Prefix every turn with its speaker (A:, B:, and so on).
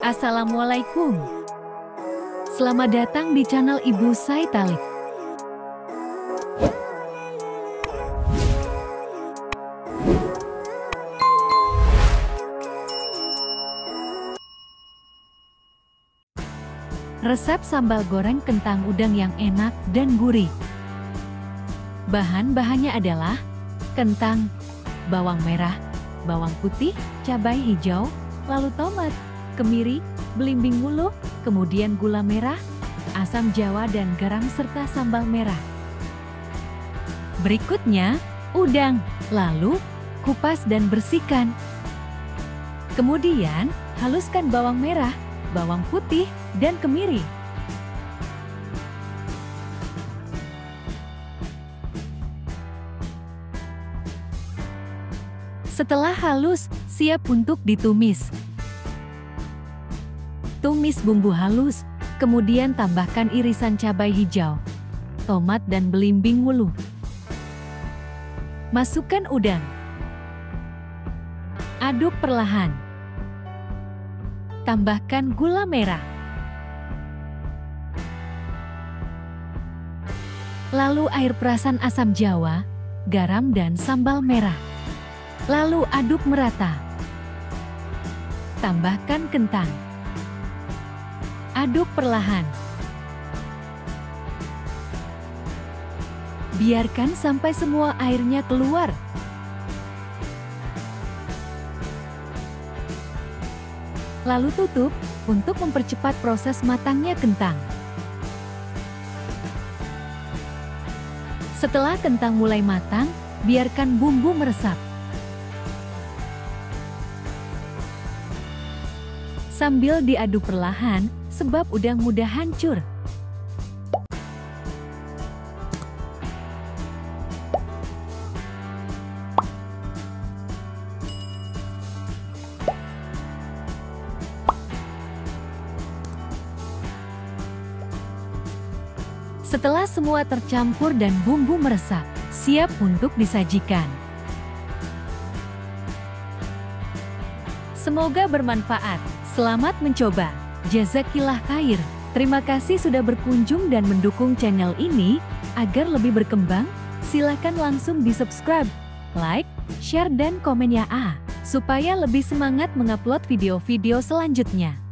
A: Assalamualaikum. Selamat datang di channel Ibu Saitalik. Resep sambal goreng kentang udang yang enak dan gurih. Bahan-bahannya adalah kentang, bawang merah, bawang putih, cabai hijau, lalu tomat, kemiri, belimbing wuluh, kemudian gula merah, asam jawa dan garam serta sambal merah. Berikutnya, udang, lalu kupas dan bersihkan. Kemudian, haluskan bawang merah, bawang putih, dan kemiri. Setelah halus, siap untuk ditumis. Tumis bumbu halus, kemudian tambahkan irisan cabai hijau, tomat dan belimbing wuluh. Masukkan udang. Aduk perlahan. Tambahkan gula merah. Lalu air perasan asam jawa, garam dan sambal merah. Lalu aduk merata. Tambahkan kentang. Aduk perlahan. Biarkan sampai semua airnya keluar. Lalu tutup untuk mempercepat proses matangnya kentang. Setelah kentang mulai matang, biarkan bumbu meresap. Sambil diaduk perlahan, sebab udang mudah hancur. Setelah semua tercampur dan bumbu meresap, siap untuk disajikan. Semoga bermanfaat. Selamat mencoba. Jazakillah khair. Terima kasih sudah berkunjung dan mendukung channel ini. Agar lebih berkembang, silakan langsung di-subscribe, like, share dan komen ya, supaya lebih semangat mengupload video-video selanjutnya.